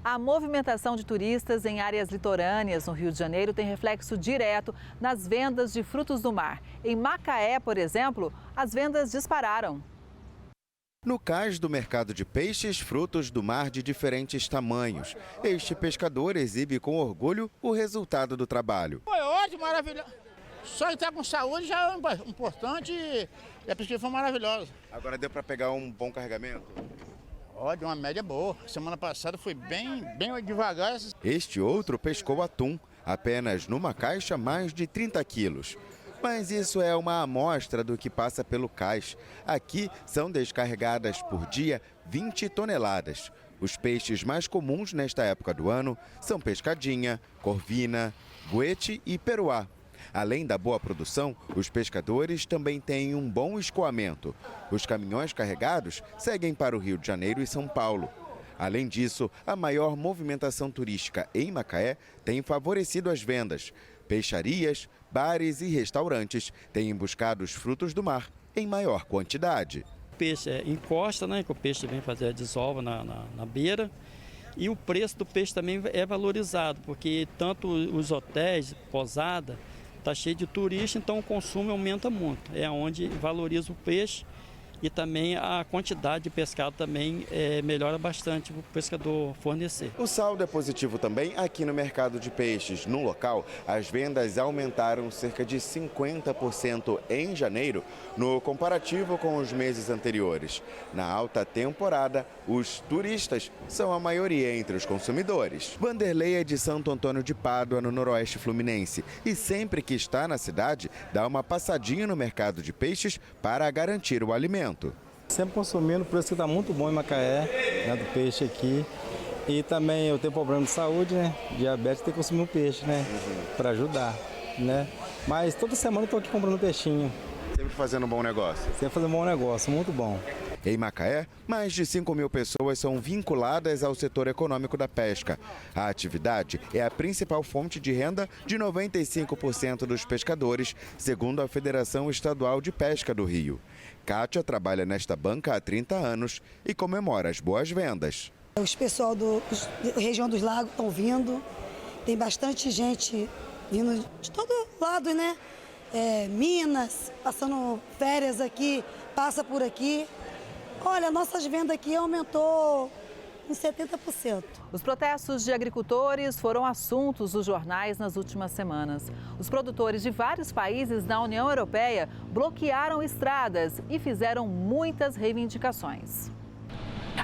A movimentação de turistas em áreas litorâneas no Rio de Janeiro tem reflexo direto nas vendas de frutos do mar. Em Macaé, por exemplo, as vendas dispararam. No cais do mercado de peixes, frutos do mar de diferentes tamanhos. Este pescador exibe com orgulho o resultado do trabalho. Foi ótimo, maravilhoso. Só estar com saúde já é importante e a pesquisa foi maravilhosa. Agora deu para pegar um bom carregamento? De uma média boa. Semana passada foi bem devagar. Este outro pescou atum, apenas numa caixa mais de 30 quilos. Mas isso é uma amostra do que passa pelo cais. Aqui são descarregadas por dia 20 toneladas. Os peixes mais comuns nesta época do ano são pescadinha, corvina, guete e peruá. Além da boa produção, os pescadores também têm um bom escoamento. Os caminhões carregados seguem para o Rio de Janeiro e São Paulo. Além disso, a maior movimentação turística em Macaé tem favorecido as vendas. Peixarias, bares e restaurantes têm buscado os frutos do mar em maior quantidade. O peixe encosta, né, que o peixe vem fazer a desova na beira. E o preço do peixe também é valorizado, porque tanto os hotéis, posada, está cheio de turista, então o consumo aumenta muito. É onde valoriza o peixe e também a quantidade de pescado também melhora bastante para o pescador fornecer. O saldo é positivo também aqui no mercado de peixes. No local, as vendas aumentaram cerca de 50% em janeiro, no comparativo com os meses anteriores. Na alta temporada, os turistas são a maioria entre os consumidores. Vanderlei é de Santo Antônio de Pádua, no noroeste fluminense, e sempre que está na cidade, dá uma passadinha no mercado de peixes para garantir o alimento. Sempre consumindo, por isso que está muito bom em Macaé, né, do peixe aqui. E também eu tenho problema de saúde, né? Diabetes, tem que consumir um peixe, né? Para ajudar, né? Mas toda semana eu estou aqui comprando peixinho. Sempre fazendo um bom negócio? Sempre fazendo um bom negócio, muito bom. Em Macaé, mais de 5.000 pessoas são vinculadas ao setor econômico da pesca. A atividade é a principal fonte de renda de 95% dos pescadores, segundo a Federação Estadual de Pesca do Rio. Kátia trabalha nesta banca há 30 anos e comemora as boas vendas. Os pessoal da região dos lagos estão vindo, tem bastante gente vindo de todo lado, né? Minas, passando férias aqui, passa por aqui. Olha, nossas vendas aqui aumentou em 70%. Os protestos de agricultores foram assuntos dos jornais nas últimas semanas. Os produtores de vários países da União Europeia bloquearam estradas e fizeram muitas reivindicações.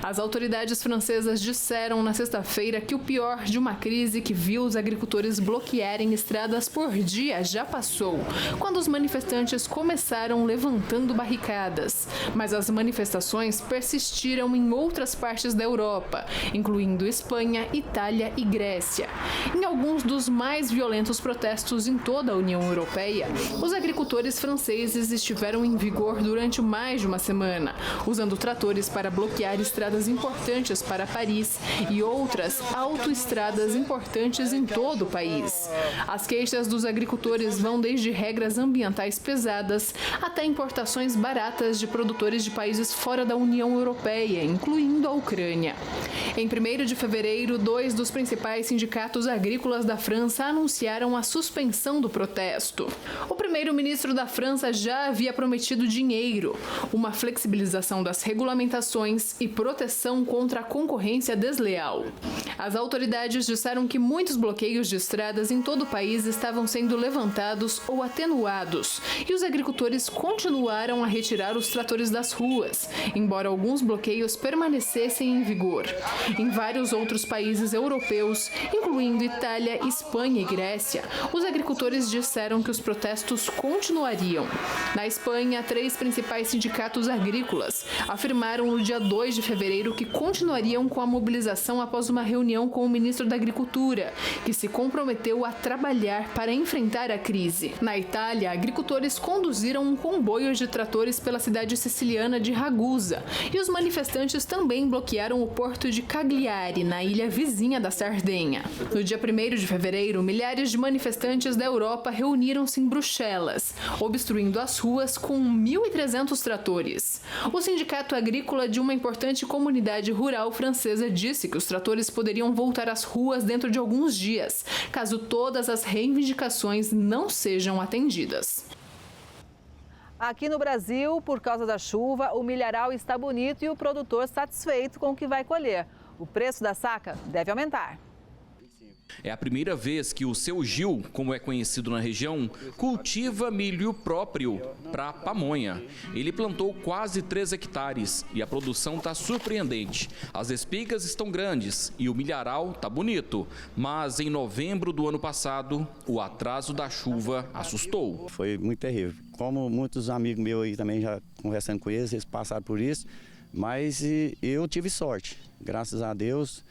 As autoridades francesas disseram na sexta-feira que o pior de uma crise que viu os agricultores bloquearem estradas por dia já passou, quando os manifestantes começaram levantando barricadas. Mas as manifestações persistiram em outras partes da Europa, incluindo Espanha, Itália e Grécia. Em alguns dos mais violentos protestos em toda a União Europeia, os agricultores franceses estiveram em vigor durante mais de uma semana, usando tratores para bloquear estradas importantes para Paris e outras autoestradas importantes em todo o país. As queixas dos agricultores vão desde regras ambientais pesadas até importações baratas de produtores de países fora da União Europeia, incluindo a Ucrânia. Em 1º de fevereiro, 2 dos principais sindicatos agrícolas da França anunciaram a suspensão do protesto. O primeiro-ministro da França já havia prometido dinheiro, uma flexibilização das regulamentações e proteção contra a concorrência desleal. As autoridades disseram que muitos bloqueios de estradas em todo o país estavam sendo levantados ou atenuados e os agricultores continuaram a retirar os tratores das ruas, embora alguns bloqueios permanecessem em vigor. Em vários outros países europeus, incluindo Itália, Espanha e Grécia, os agricultores disseram que os protestos continuariam. Na Espanha, 3 principais sindicatos agrícolas afirmaram no dia 2 de fevereiro que continuariam com a mobilização após uma reunião com o ministro da Agricultura, que se comprometeu a trabalhar para enfrentar a crise. Na Itália, agricultores conduziram um comboio de tratores pela cidade siciliana de Ragusa e os manifestantes também bloquearam o porto de Cagliari, na ilha vizinha da Sardenha. No dia 1º de fevereiro, milhares de manifestantes da Europa reuniram-se em Bruxelas, obstruindo as ruas com 1.300 tratores. O sindicato agrícola de uma importante comunidade rural francesa disse que os tratores poderiam voltar às ruas dentro de alguns dias, caso todas as reivindicações não sejam atendidas. Aqui no Brasil, por causa da chuva, o milharal está bonito e o produtor satisfeito com o que vai colher. O preço da saca deve aumentar. É a primeira vez que o Seu Gil, como é conhecido na região, cultiva milho próprio para pamonha. Ele plantou quase 3 hectares e a produção está surpreendente. As espigas estão grandes e o milharal está bonito. Mas em novembro do ano passado, o atraso da chuva assustou. Foi muito terrível. Como muitos amigos meus aí também, já conversando com eles passaram por isso. Mas eu tive sorte. Graças a Deus.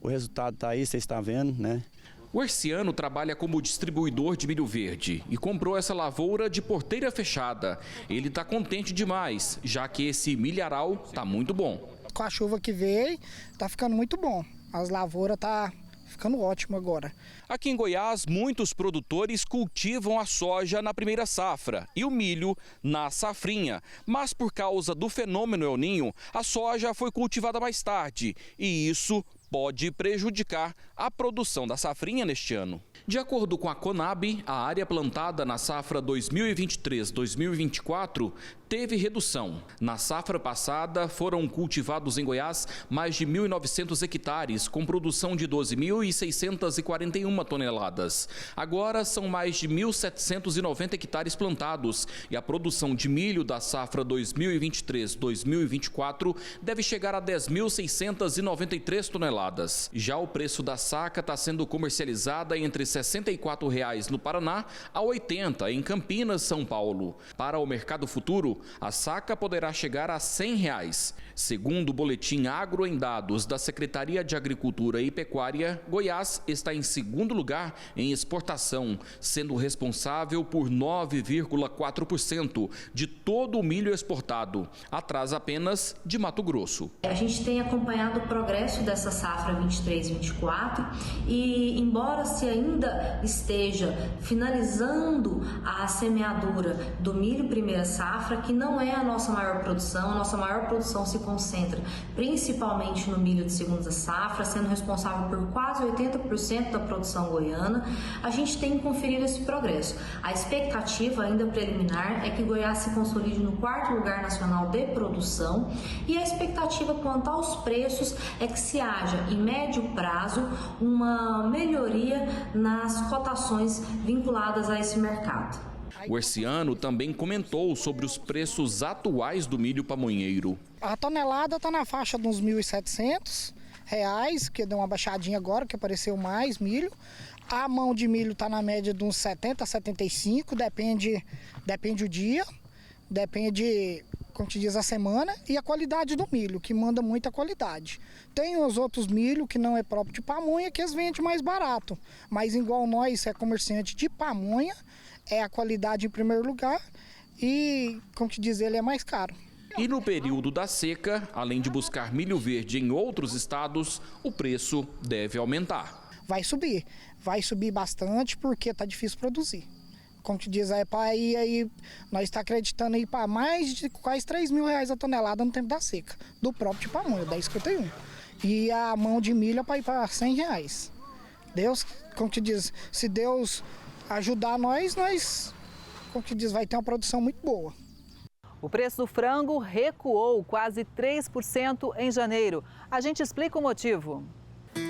O resultado está aí, você está vendo, né? O Herciano trabalha como distribuidor de milho verde e comprou essa lavoura de porteira fechada. Ele está contente demais, já que esse milharal está muito bom. com a chuva que veio, tá ficando muito bom. As lavouras tá ficando ótimo agora. Aqui em Goiás, muitos produtores cultivam a soja na primeira safra e o milho na safrinha. Mas por causa do fenômeno El Niño, a soja foi cultivada mais tarde e isso pode prejudicar a produção da safrinha neste ano. De acordo com a Conab, a área plantada na safra 2023-2024 teve redução. Na safra passada, foram cultivados em Goiás mais de 1.900 hectares, com produção de 12.641 toneladas. Agora são mais de 1.790 hectares plantados e a produção de milho da safra 2023-2024 deve chegar a 10.693 toneladas. Já o preço da saca está sendo comercializada entre R$ 64,00 no Paraná a R$ 80,00 em Campinas, São Paulo. Para o mercado futuro, a saca poderá chegar a R$ 100,00. Segundo o boletim Agro em Dados da Secretaria de Agricultura e Pecuária, Goiás está em segundo lugar em exportação, sendo responsável por 9,4% de todo o milho exportado, atrás apenas de Mato Grosso. A gente tem acompanhado o progresso dessa safra 23-24 e, embora se ainda esteja finalizando a semeadura do milho primeira safra, que não é a nossa maior produção se concentra principalmente no milho de segunda safra, sendo responsável por quase 80% da produção goiana, a gente tem conferido esse progresso. A expectativa ainda preliminar é que Goiás se consolide no 4º lugar nacional de produção e a expectativa quanto aos preços é que se haja, em médio prazo, uma melhoria nas cotações vinculadas a esse mercado. O Herciano também comentou sobre os preços atuais do milho pamonheiro. A tonelada está na faixa de uns R$ 1.700, que deu uma baixadinha agora, que apareceu mais milho. A mão de milho está na média de uns 70 a 75, depende o dia, depende, como te diz, a semana, e a qualidade do milho, que manda muita qualidade. Tem os outros milho que não é próprio de pamonha, que eles vendem mais barato, mas igual nós, é comerciante de pamonha, é a qualidade em primeiro lugar e, como te diz, ele é mais caro. E no período da seca, além de buscar milho verde em outros estados, o preço deve aumentar. Vai subir bastante porque está difícil produzir. Como te diz, aí nós está acreditando aí para mais de quase R$ 3.000 a tonelada no tempo da seca, do próprio de pamonha, 10,51. E a mão de milho é para ir para R$ 100. Deus, como te diz, se Deus ajudar nós, como que diz, vai ter uma produção muito boa. O preço do frango recuou quase 3% em janeiro. A gente explica o motivo.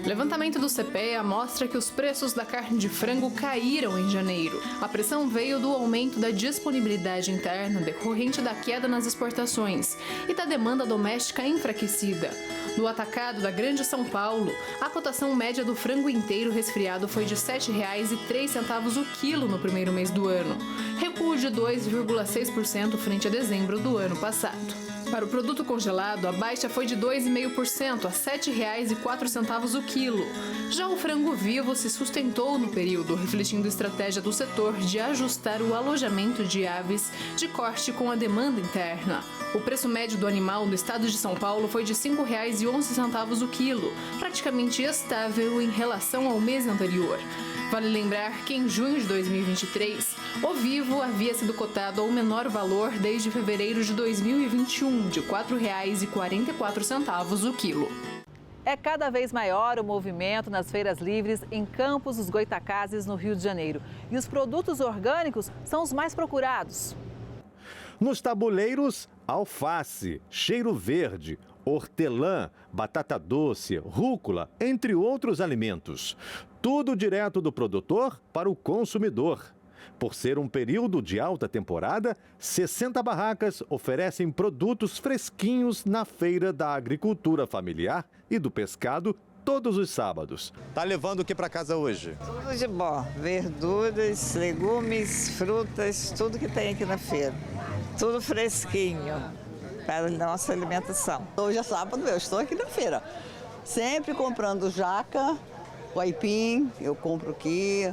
Levantamento do CPEA mostra que os preços da carne de frango caíram em janeiro. A pressão veio do aumento da disponibilidade interna decorrente da queda nas exportações e da demanda doméstica enfraquecida. No atacado da Grande São Paulo, a cotação média do frango inteiro resfriado foi de R$ 7,03 o quilo no primeiro mês do ano, recuo de 2,6% frente a dezembro do ano passado. Para o produto congelado, a baixa foi de 2,5% a R$ 7,04 o quilo. Já o frango vivo se sustentou no período, refletindo a estratégia do setor de ajustar o alojamento de aves de corte com a demanda interna. O preço médio do animal no estado de São Paulo foi de R$ 5,11 o quilo, praticamente estável em relação ao mês anterior. Vale lembrar que em junho de 2023, o vivo havia sido cotado ao menor valor desde fevereiro de 2021, de R$ 4,44 o quilo. É cada vez maior o movimento nas feiras livres em Campos dos Goytacazes, no Rio de Janeiro. E os produtos orgânicos são os mais procurados. Nos tabuleiros, alface, cheiro verde, hortelã, batata doce, rúcula, entre outros alimentos. Tudo direto do produtor para o consumidor. Por ser um período de alta temporada, 60 barracas oferecem produtos fresquinhos na Feira da Agricultura Familiar e do Pescado todos os sábados. Tá levando o que para casa hoje? Tudo de bom, verduras, legumes, frutas, tudo que tem aqui na feira. Tudo fresquinho para a nossa alimentação. Hoje é sábado, eu estou aqui na feira, sempre comprando jaca, o aipim, eu compro aqui,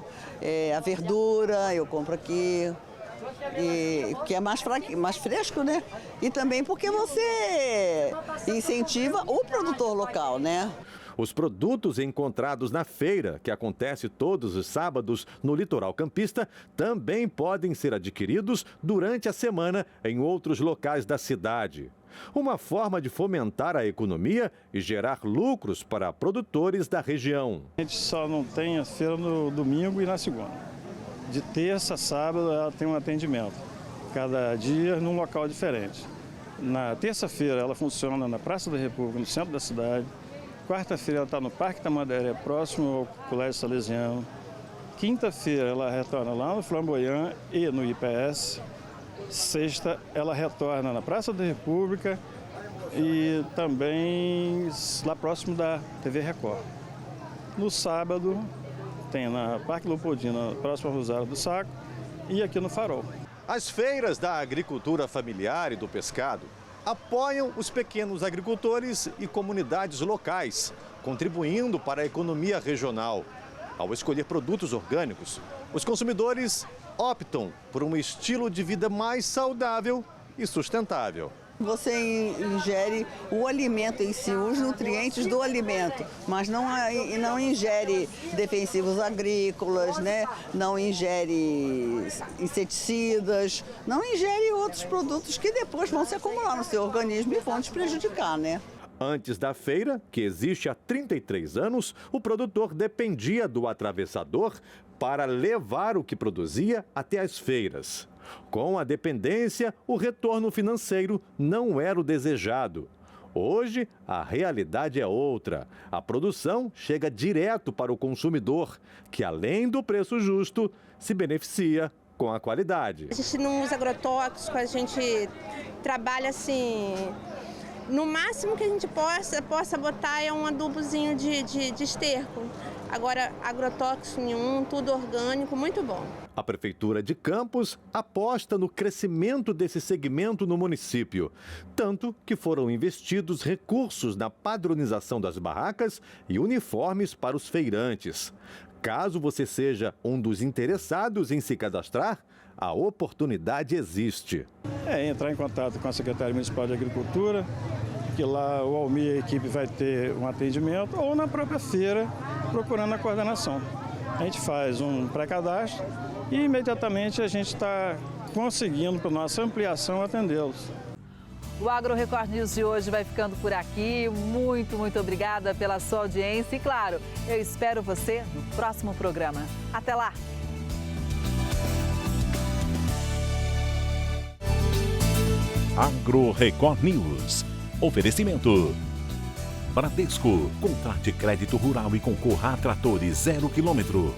a verdura, eu compro aqui, que é mais fresco, né? E também porque você incentiva o produtor local, né? Os produtos encontrados na feira, que acontece todos os sábados no litoral campista, também podem ser adquiridos durante a semana em outros locais da cidade. Uma forma de fomentar a economia e gerar lucros para produtores da região. A gente só não tem a feira no domingo e na segunda. De terça a sábado ela tem um atendimento, cada dia num local diferente. Na terça-feira ela funciona na Praça da República, no centro da cidade. Quarta-feira ela está no Parque Tamandaré, próximo ao Colégio Salesiano. Quinta-feira ela retorna lá no Flamboyant e no IPS. Sexta ela retorna na Praça da República e também lá próximo da TV Record. No sábado tem na Parque Leopoldina, próximo ao Rosário do Saco, e aqui no Farol. As feiras da agricultura familiar e do pescado apoiam os pequenos agricultores e comunidades locais, contribuindo para a economia regional. Ao escolher produtos orgânicos, os consumidores optam por um estilo de vida mais saudável e sustentável. Você ingere o alimento em si, os nutrientes do alimento, mas não ingere defensivos agrícolas, né? Não ingere inseticidas, não ingere outros produtos que depois vão se acumular no seu organismo e vão te prejudicar, né? Antes da feira, que existe há 33 anos, o produtor dependia do atravessador para levar o que produzia até as feiras. Com a dependência, o retorno financeiro não era o desejado. Hoje, a realidade é outra. A produção chega direto para o consumidor, que além do preço justo, se beneficia com a qualidade. A gente não usa agrotóxico, a gente trabalha assim... No máximo que a gente possa botar é um adubozinho de esterco. Agora, agrotóxico nenhum, tudo orgânico, muito bom. A Prefeitura de Campos aposta no crescimento desse segmento no município. Tanto que foram investidos recursos na padronização das barracas e uniformes para os feirantes. Caso você seja um dos interessados em se cadastrar, a oportunidade existe. Entrar em contato com a Secretaria Municipal de Agricultura, que lá o Almir e a equipe vai ter um atendimento, ou na própria feira, procurando a coordenação. A gente faz um pré-cadastro e imediatamente a gente está conseguindo, para nossa ampliação, atendê-los. O Agro Record News de hoje vai ficando por aqui. Muito obrigada pela sua audiência e, claro, eu espero você no próximo programa. Até lá! Agro Record News. Oferecimento. Bradesco. Contrate crédito rural e concorra a tratores 0 km.